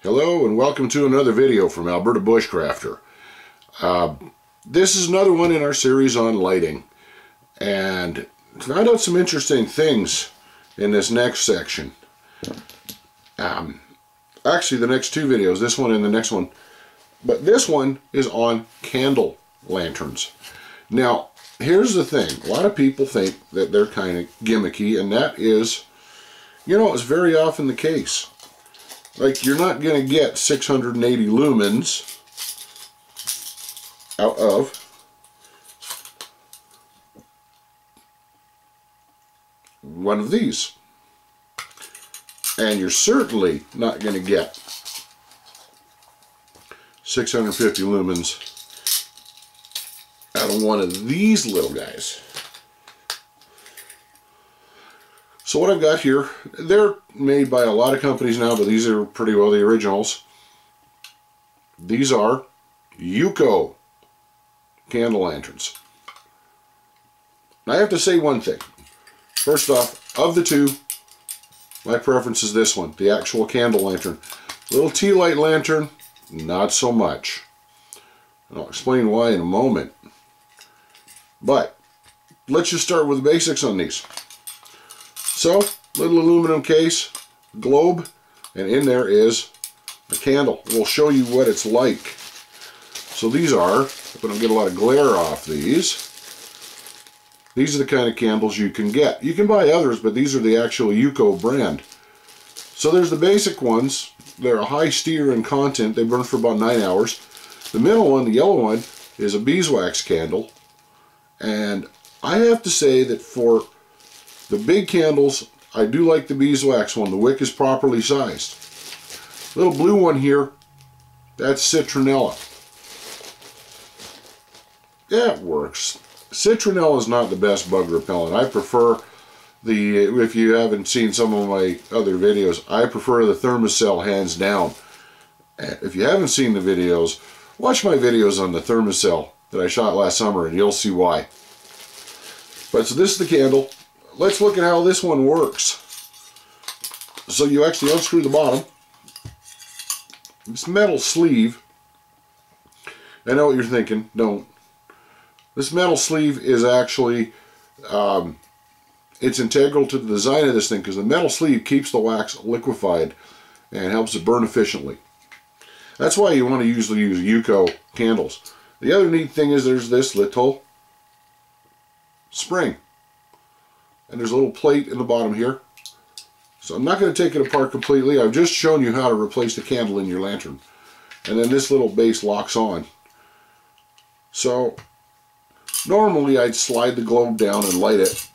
Hello and welcome to another video from Alberta Bushcrafter. This is another one in our series on lighting, and found out some interesting things in this next section. Actually the next two videos, this one and the next one, but this one is on candle lanterns. Now here's the thing, a lot of people think that they're kind of gimmicky, and that is, you know, it's very often the case. Like, you're not going to get 680 lumens out of one of these. And you're certainly not going to get 650 lumens out of one of these little guys. So what I've got here, they're made by a lot of companies now, but these are pretty well the originals. These are UCO candle lanterns. Now I have to say one thing. First off, of the two, my preference is this one, the actual candle lantern. Little tea light lantern, not so much. And I'll explain why in a moment. But let's just start with the basics on these. So, little aluminum case, globe, and in there is a candle. We'll show you what it's like. So these are, if I don't get a lot of glare off these are the kind of candles you can get. You can buy others, but these are the actual UCO brand. So there's the basic ones. They're a high steer in content. They burn for about 9 hours. The middle one, the yellow one, is a beeswax candle. And I have to say that for the big candles, I do like the beeswax one. The wick is properly sized. Little blue one here, that's citronella. Yeah, it works. Citronella is not the best bug repellent. I prefer the, if you haven't seen some of my other videos, I prefer the Thermacell hands down. And if you haven't seen the videos, watch my videos on the Thermacell that I shot last summer and you'll see why. But so this is the candle. Let's look at how this one works. So you actually unscrew the bottom. This metal sleeve, I know what you're thinking, don't. This metal sleeve is actually, it's integral to the design of this thing, because the metal sleeve keeps the wax liquefied and helps it burn efficiently. That's why you want to usually use UCO candles. The other neat thing is there's this little spring. And there's a little plate in the bottom here. So I'm not going to take it apart completely. I've just shown you how to replace the candle in your lantern. And then this little base locks on. So normally I'd slide the globe down and light it.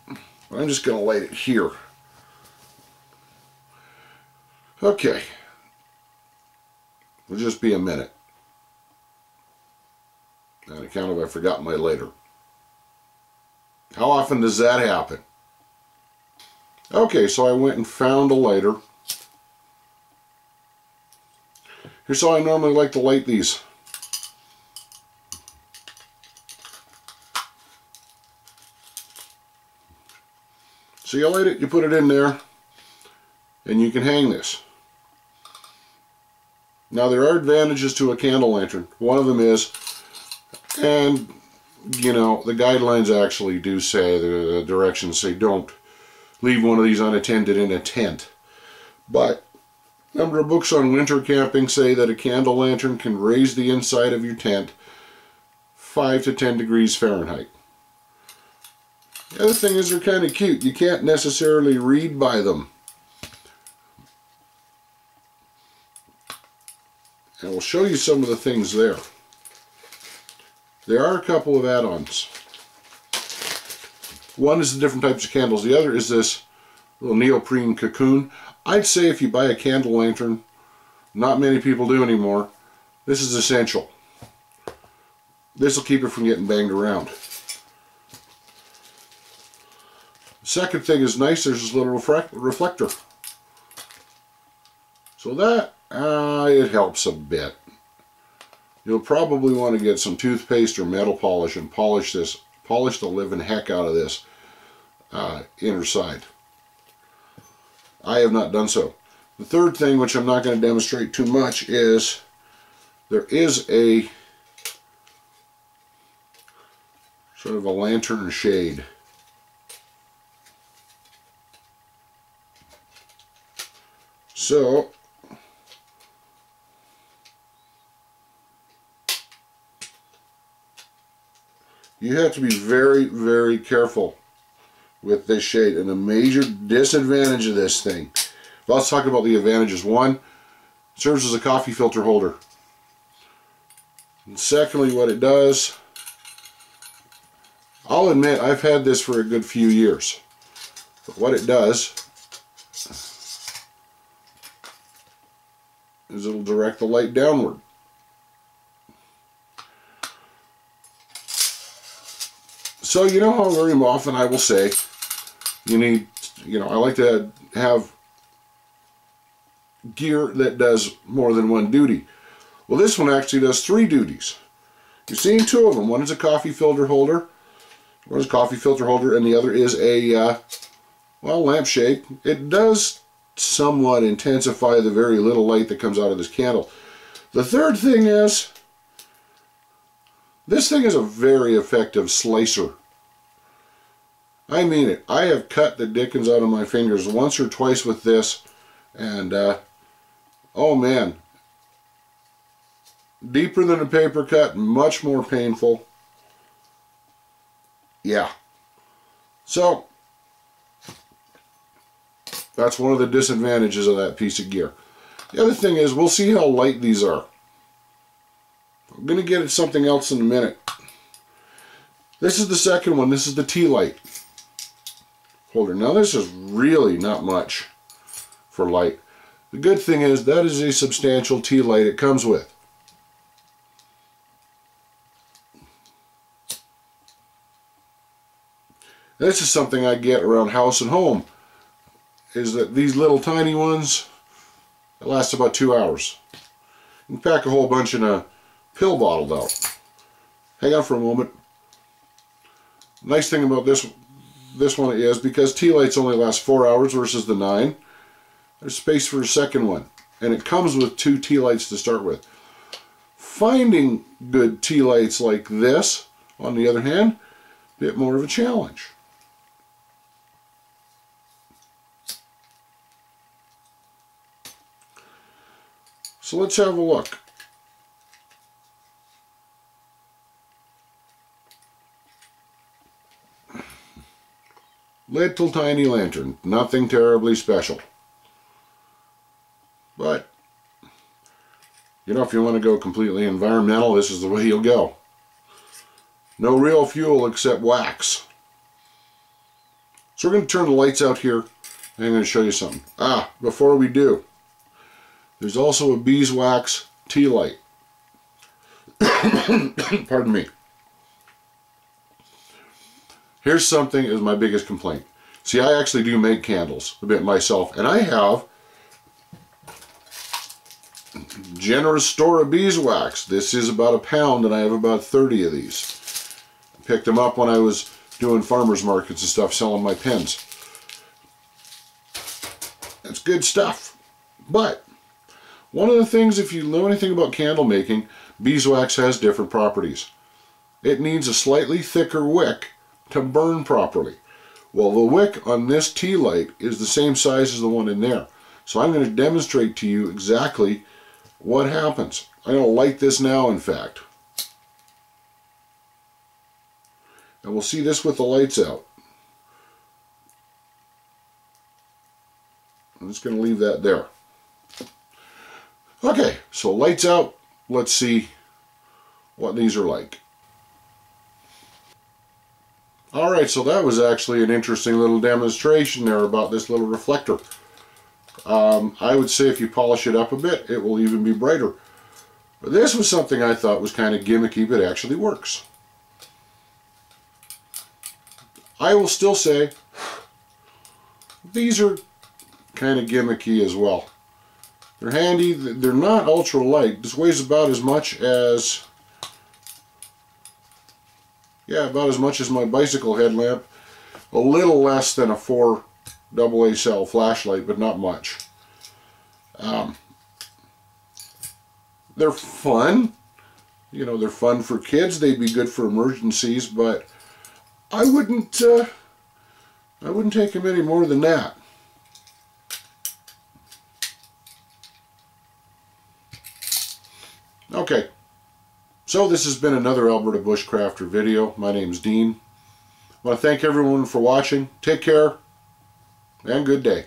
I'm just going to light it here. Okay. It'll just be a minute. On account of I forgot my lighter. How often does that happen? Okay, so I went and found a lighter. Here's how I normally like to light these. So you light it, you put it in there, and you can hang this. Now there are advantages to a candle lantern. One of them is, and you know, the guidelines actually do say, the directions say don't leave one of these unattended in a tent. But a number of books on winter camping say that a candle lantern can raise the inside of your tent 5 to 10 degrees Fahrenheit. The other thing is they're kind of cute. You can't necessarily read by them. And we'll show you some of the things there. There are a couple of add-ons. One is the different types of candles. The other is this little neoprene cocoon. I'd say if you buy a candle lantern, not many people do anymore, this is essential. This will keep it from getting banged around. The second thing is nice, there's this little reflector. So that, it helps a bit. You'll probably want to get some toothpaste or metal polish and polish this, polish the living heck out of this inner side. I have not done so. The third thing, which I'm not going to demonstrate too much, is there is a sort of a lantern shade. So you have to be very, very careful with this shade. And a major disadvantage of this thing, well, let's talk about the advantages. One, it serves as a coffee filter holder. And secondly, what it does, I'll admit I've had this for a good few years. But what it does is it'll direct the light downward. So you know how very often I will say you need, I like to have gear that does more than one duty. Well, this one actually does 3 duties. You're seeing 2 of them. One is a coffee filter holder, and the other is a lampshade. It does somewhat intensify the very little light that comes out of this candle. The third thing is, this thing is a very effective slicer. I mean it. I have cut the dickens out of my fingers once or twice with this, and oh man, deeper than a paper cut, much more painful. Yeah. So that's one of the disadvantages of that piece of gear. The other thing is, we'll see how light these are. I'm going to get at something else in a minute. This is the second one. This is the tea light holder. Now this is really not much for light. The good thing is that is a substantial tea light it comes with. This is something I get around house and home, is that these little tiny ones, it lasts about 2 hours. You can pack a whole bunch in a pill bottle though. Hang on for a moment. Nice thing about this one is, because tea lights only last 4 hours versus the 9, there's space for a second one. And it comes with 2 tea lights to start with. Finding good tea lights like this, on the other hand, a bit more of a challenge. So let's have a look. Little tiny lantern, nothing terribly special. But, if you want to go completely environmental, this is the way you'll go. No real fuel except wax. So we're going to turn the lights out here, and I'm going to show you something. Before we do, there's also a beeswax tea light. Pardon me. Here's something is my biggest complaint. See, I actually do make candles a bit myself, and I have generous store of beeswax. This is about £1 pound, and I have about 30 of these. I picked them up when I was doing farmers markets and stuff, selling my pens. It's good stuff. But one of the things, if you know anything about candle making, beeswax has different properties. It needs a slightly thicker wick to burn properly. Well, the wick on this tea light is the same size as the one in there. So I'm going to demonstrate to you exactly what happens. I'm going to light this now, in fact. And we'll see this with the lights out. I'm just going to leave that there. Okay, so lights out. Let's see what these are like. Alright, so that was actually an interesting little demonstration there about this little reflector. I would say if you polish it up a bit, it will even be brighter. But this was something I thought was kind of gimmicky, but actually works. I will still say these are kind of gimmicky as well. They're handy, they're not ultra light. This weighs about as much as, about as much as my bicycle headlamp. A little less than a 4 AA cell flashlight, but not much. They're fun. You know, they're fun for kids. They'd be good for emergencies, but I wouldn't take them any more than that. Okay, so this has been another Alberta Bushcrafter video. My name's Dean. I want to thank everyone for watching. Take care, and good day.